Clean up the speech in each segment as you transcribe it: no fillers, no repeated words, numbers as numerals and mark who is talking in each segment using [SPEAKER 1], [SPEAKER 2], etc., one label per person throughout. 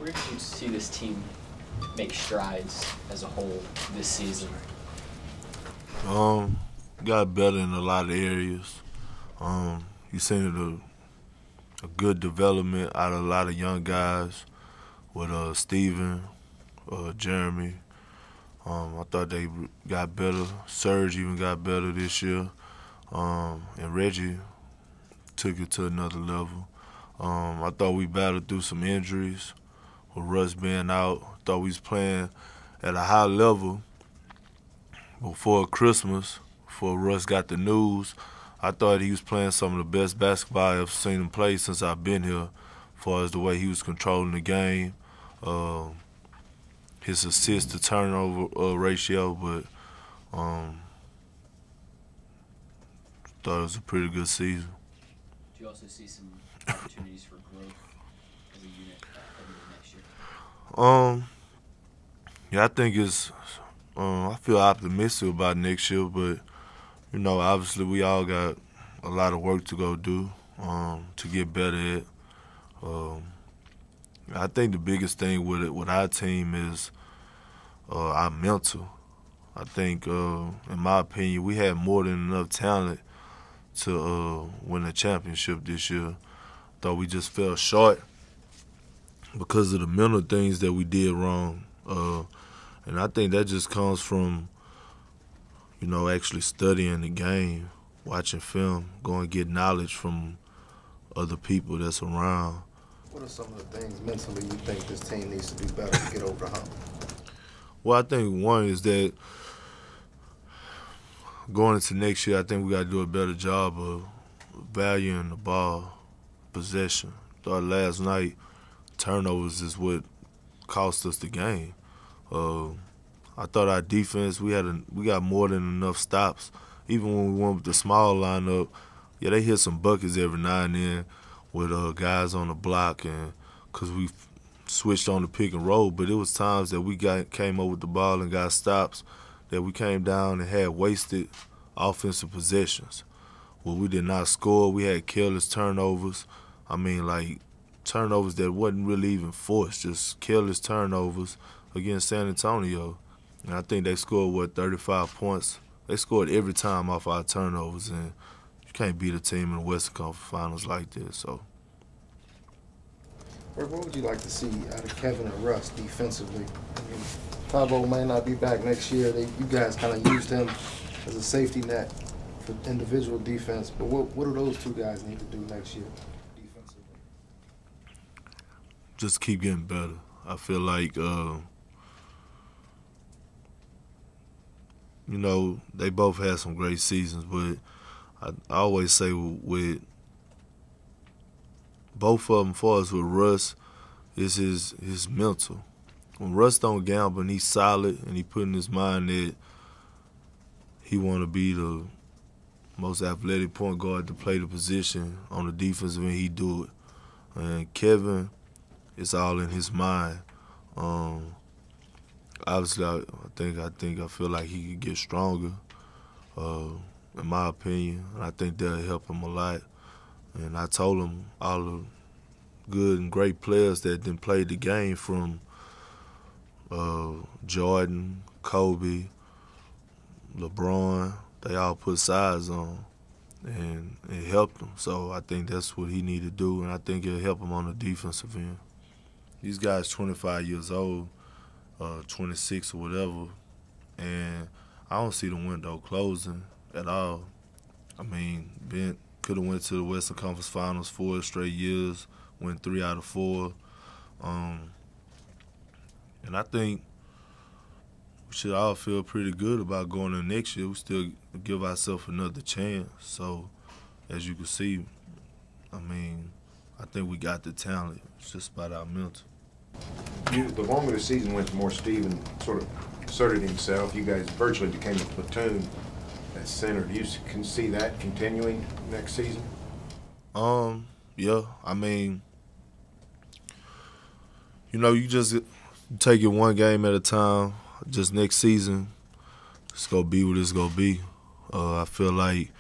[SPEAKER 1] Where did you see this team make strides as a whole this season?
[SPEAKER 2] Got better in a lot of areas. You seen a good development out of a lot of young guys with Steven, Jeremy. I thought they got better. Serge even got better this year. And Reggie took it to another level. I thought we battled through some injuries with Russ being out. I thought we was playing at a high level before Christmas, before Russ got the news. I thought he was playing some of the best basketball I've seen him play since I've been here, as far as the way he was controlling the game, his assist to turnover ratio, but thought it was a pretty good season.
[SPEAKER 1] Do you also see some opportunities for growth as a unit heading into next year?
[SPEAKER 2] Yeah, I think it's. I feel optimistic about next year, but obviously we all got a lot of work to go do to get better at. I think the biggest thing with our team is our mental. I think, in my opinion, we had more than enough talent to win a championship this year. Thought we just fell short because of the mental things that we did wrong. And I think that just comes from, actually studying the game, watching film, going to get knowledge from other people that's around.
[SPEAKER 3] What are some of the things mentally you think this team needs to do better to get over the hump?
[SPEAKER 2] Well, I think one is that going into next year, I think we got to do a better job of valuing the ball, possession. Thought last night turnovers is what cost us the game. I thought our defense, we got more than enough stops. Even when we went with the small lineup, yeah, they hit some buckets every now and then with guys on the block, and because we switched on the pick and roll. But it was times that we came up with the ball and got stops that we came down and had wasted offensive possessions. Well, we did not score. We had careless turnovers. I mean, like turnovers that wasn't really even forced, just careless turnovers against San Antonio. And I think they scored, 35 points. They scored every time off our turnovers, and you can't beat a team in the Western Conference Finals like this. So,
[SPEAKER 3] What would you like to see out of Kevin and Russ defensively? I mean, Pablo may not be back next year. You guys kind of used him as a safety net for individual defense. But what do those two guys need to do next year defensively?
[SPEAKER 2] just keep getting better. I feel like, they both had some great seasons, but I always say with both of them, for us with Russ, is his mental. When Russ don't gamble and he's solid and he put in his mind that he want to be the most athletic point guard to play the position on the defensive end, he do it. And Kevin, it's all in his mind. Obviously, I feel like he could get stronger, in my opinion. And I think that'll help him a lot. And I told him all the good and great players that didn't play the game, from Jordan, Kobe, LeBron, they all put size on, and it helped him. So I think that's what he need to do, and I think it'll help him on the defensive end. These guys 25 years old, 26 or whatever, and I don't see the window closing at all. I mean, Ben could have went to the Western Conference Finals 4 straight years, went 3 out of 4. And I think we should all feel pretty good about going into next year. We still give ourselves another chance. So, as you can see, I think we got the talent. It's just about our mental.
[SPEAKER 4] The longer the season went, the more Steven sort of asserted himself. You guys virtually became a platoon at center. Do you can see that continuing next season?
[SPEAKER 2] Yeah. You just take it one game at a time. Just next season, it's going to be what it's going to be. I feel like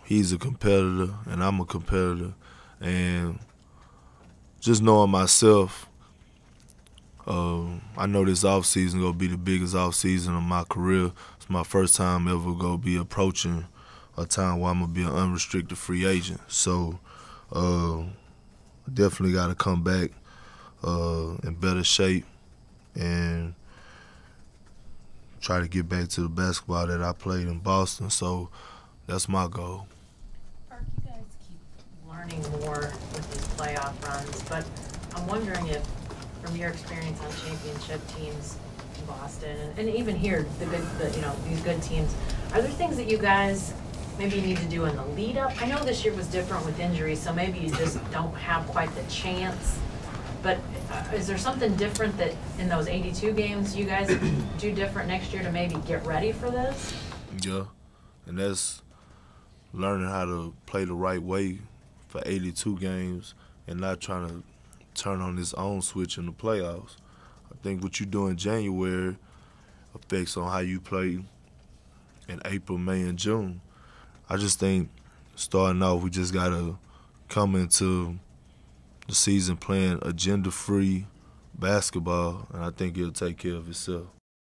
[SPEAKER 2] he's a competitor and I'm a competitor. And just knowing myself, I know this offseason gonna be the biggest offseason of my career. It's my first time ever gonna be approaching a time where I'm gonna be an unrestricted free agent. So definitely got to come back in better shape and try to get back to the basketball that I played in Boston. So that's my goal.
[SPEAKER 5] Park, you guys keep learning more with these playoff runs, but I'm wondering if, from your experience on championship teams in Boston, and even here, these good teams, are there things that you guys maybe need to do in the lead up? I know this year was different with injuries, so maybe you just don't have quite the chance. But is there something different that in those 82 games you guys do different next year to maybe get ready for this?
[SPEAKER 2] Yeah, and that's learning how to play the right way for 82 games and not trying to turn on this own switch in the playoffs. I think what you do in January affects on how you play in April, May, and June. I just think starting off, we just got to come into the season playing agenda-free basketball, and I think it'll take care of itself.